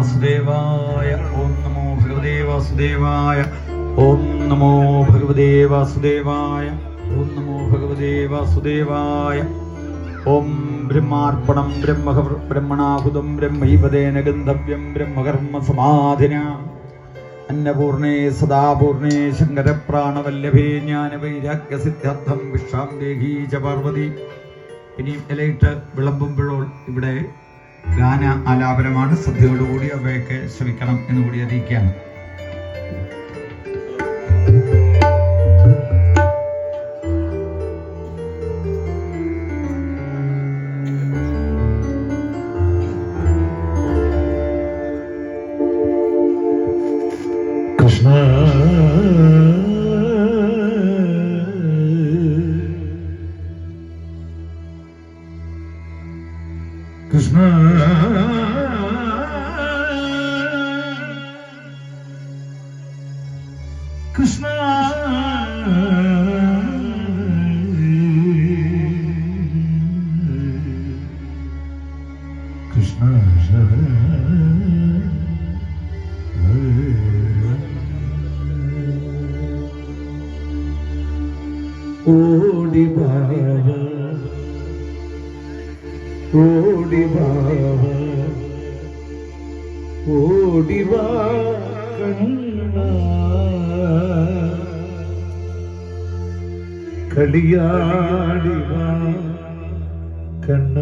വാസുദേവായ. ഓം നമോ ഭഗവതേ വാസുദേവായ. ഓം നമോ ഭഗവതേ വാസുദേവായ. ഓം നമോ ഭഗവതേ വാസുദേവായ. ഓം ബ്രഹ്മാർപ്പണം ബ്രഹ്മണാഹുതം ബ്രഹ്മൈവതേന ഗന്ധവ്യം ബ്രഹ്മകർമ്മ സമാധിന അന്നപൂർണേ സദാപൂർണേ ശങ്കരപ്രാണവല്ലഭേ ജ്ഞാനവൈരാഗ്യസിദ്ധാർത്ഥം വിക്ഷാം ദേഹീ ച പാർവതി. ഇനി ഇലയിട്ട് വിളമ്പുമ്പോഴോ ഇവിടെ ഗാന ആലാപനമാണ്. ശ്രദ്ധയോടുകൂടി അവയൊക്കെ ശ്രമിക്കണം എന്നുകൂടി അറിയിക്കുകയാണ്. കൃഷ്ണ കൃഷ്ണ കൃഷ്ണ കൃഷ്ണ ഓടി ബാബ ഓടി ബാബ ഓടി വാ കണ്ണ കളിയാടി വാ കണ്ണ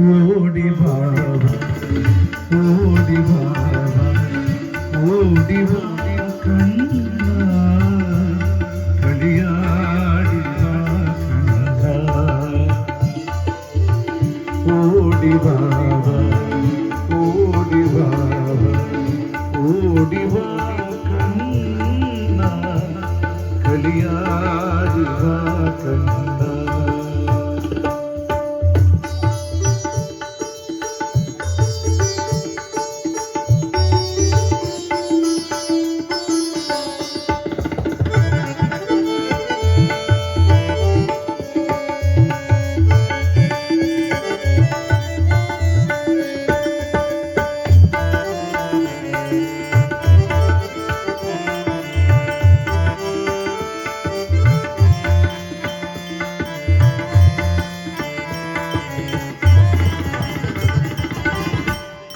ഓടി ബാബ ഓടി ബാബ ഓടി വാ കണ്ണ കളിയാടി വാ കണ്ണ ഓടി ബാബ ഓടി ബാബ ഓടി വാ കണ്ണ കളിയാടി വാ കണ്ണ.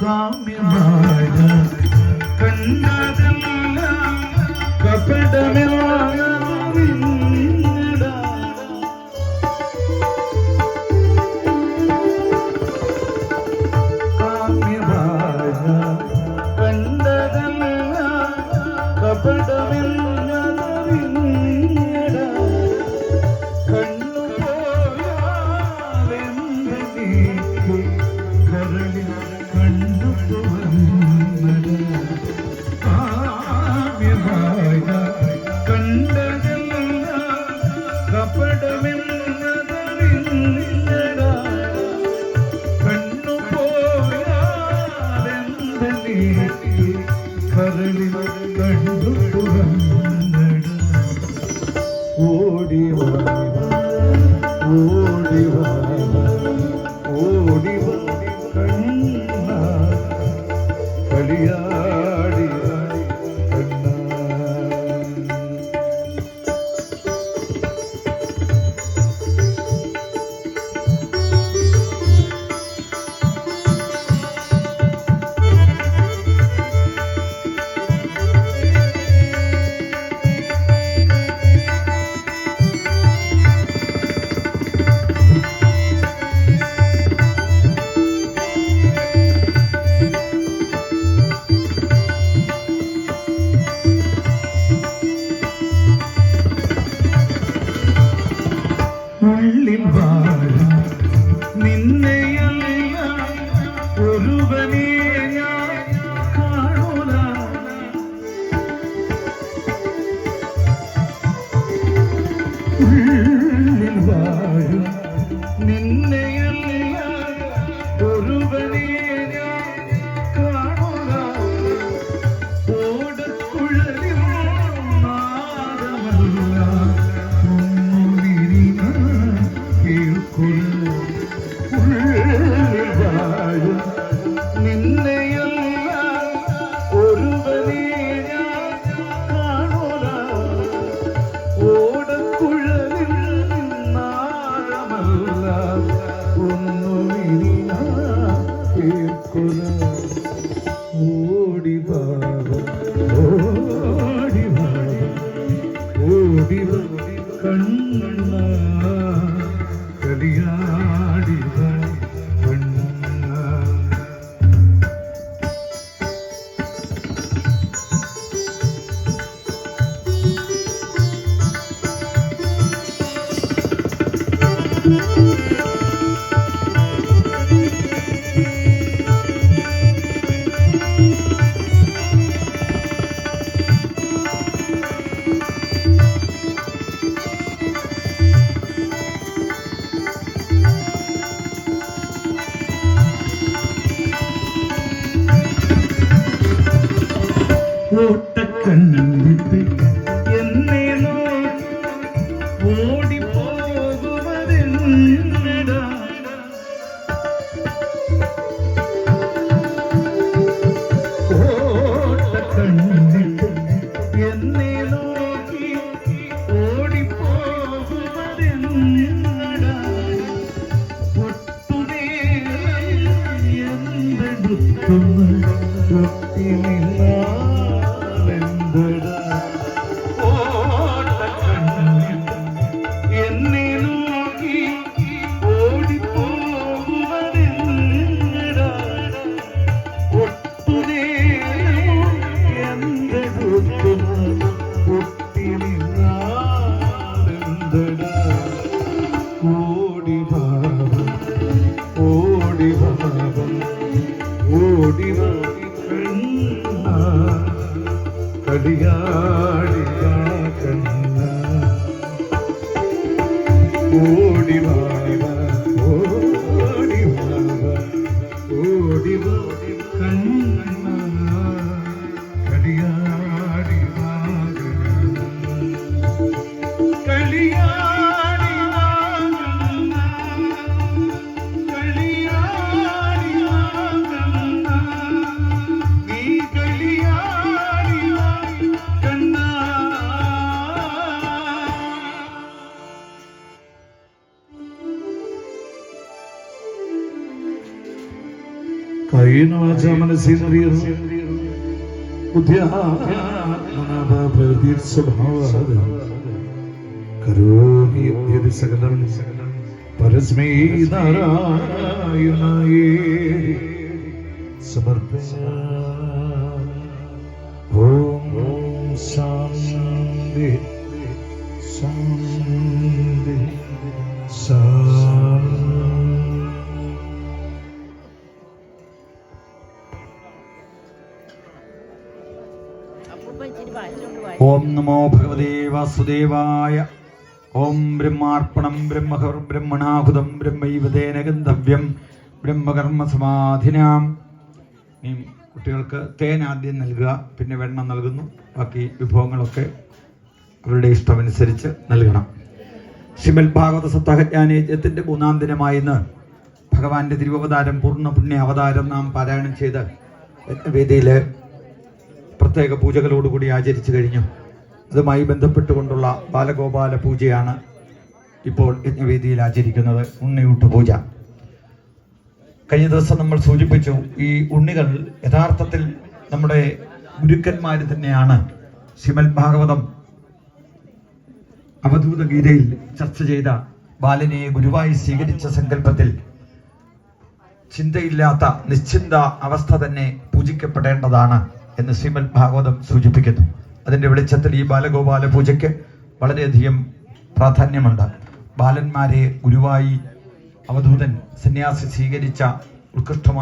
കാമ്യമായ കണ്ടതെല്ലാം കപടമില്ല കാമ്യമായ കണ്ടതെല്ലാം കപടമില്ല കണ്ണു പോയാലെന്തെങ്കിലും കരളിൽ ഓടി വാ ഓടി വാ ഓടി വാ കണ്ണ കളിയാടി കണ്ണ. നിന്നെയല്ല ഒരുവനെ ഞാൻ കാണുക ഓടക്കുഴലിൽ നാദമല്ല ഒന്നുമിനി ഞാൻ കേൾക്കുക നിന്നെയല്ല ഒരുവനെ ഞാൻ കാണുക ഓടക്കുഴലിൽ നാദമല്ല ഒന്നുമിനി ഞാൻ കേൾക്കുക ഓടിവാ ഓടിവാ ഓടിവാ കണ്ണ കളിയാടിവാ ഓട്ടക്കണ്ണിട്ട് എന്നെ ഓടിപ്പോകുവതെന്നടാ ഓട്ടക്കണ്ണിട്ട് എന്നെ നോക്കി ഓടിപ്പോകുവതെന്നടാ ഒട്ടുനേരം എന്തെടുത്തുന്ന ഒത്തിനില്ല എന്നെ നോക്കി ഓടിപ്പോകുവതെന്നടാ ഒട്ടുനേരം എന്തെടുത്തുന്ന ഒത്തിനില്ലാതെന്തടാ ഓടിവാ ഓടിവാ ഓടിവാ കളിയാടിവാ കണ്ണ ഓടിവാ ഓടിവാ ഓടിവാ കണ്ണ കളിയാടിവാ കളിയാടിവാ കണ്ണ കളിയാടിവാ കണ്ണ നീ കളിയാടിവാ കണ്ണ കൈന വാചാ മനസേന്ദ്രിയ ബുദ്ധ്യാത്മനാ സ്വഭാവ കരോമി യദ്യപി സകലം പരസ്മൈ നാരായണായേ സമർപ്പയാമി. ഓം ശാന്തി ശാന്തി ശാന്തി. ഓം നമോ ഭഗവതേ വാസുദേവായ. ഓം ബ്രഹ്മാർപ്പണം ബ്രഹ്മഹർ ബ്രഹ്മണാഹുതം ബ്രഹ്മൈവതേന ഗന്ധവ്യം ബ്രഹ്മകർമ്മ സമാധിനാം. ഇനി കുട്ടികൾക്ക് തേൻ ആദ്യം നൽകുക, പിന്നെ വെണ്ണ നൽകുന്നു. ബാക്കി വിഭവങ്ങളൊക്കെ അവരുടെ ഇഷ്ടമനുസരിച്ച് നൽകണം. ശ്രീമദ് ഭാഗവത സപ്താഹജ്ഞാനയജ്ഞത്തിൻ്റെ 3-ാം ദിനമായ ഇന്ന് ഭഗവാന്റെ തിരുവവതാരം പൂർണ്ണ പുണ്യ അവതാരം നാം പാരായണം ചെയ്ത് യജ്ഞവേദിയിൽ പ്രത്യേക പൂജകളോടുകൂടി ആചരിച്ചു കഴിഞ്ഞു. അതുമായി ബന്ധപ്പെട്ടുകൊണ്ടുള്ള ബാലഗോപാല പൂജയാണ് ഇപ്പോൾ യജ്ഞവേദിയിൽ ആചരിക്കുന്നത്. ഉണ്ണിയൂട്ട് പൂജ. കഴിഞ്ഞ ദിവസം നമ്മൾ സൂചിപ്പിച്ചു, ഈ ഉണ്ണികൾ യഥാർത്ഥത്തിൽ നമ്മുടെ ഗുരുക്കന്മാർ തന്നെയാണ്. ശ്രീമദ് ഭാഗവതം അവധൂത ഗീതയിൽ ചർച്ച ചെയ്ത ബാലനെ ഗുരുവായി സ്വീകരിച്ച സങ്കല്പത്തിൽ ചിന്തയില്ലാത്ത നിശ്ചിന്ത അവസ്ഥ തന്നെ പൂജിക്കപ്പെടേണ്ടതാണ് എന്ന് ശ്രീമദ് ഭാഗവതം സൂചിപ്പിക്കുന്നു. അതിൻ്റെ വെളിച്ചത്തിൽ ഈ ബാലഗോപാല പൂജയ്ക്ക് വളരെയധികം പ്രാധാന്യമുണ്ട്. ബാലന്മാരെ ഗുരുവായി അവധൂതൻ സന്യാസി സ്വീകരിച്ച ഉത്കൃഷ്ടമായ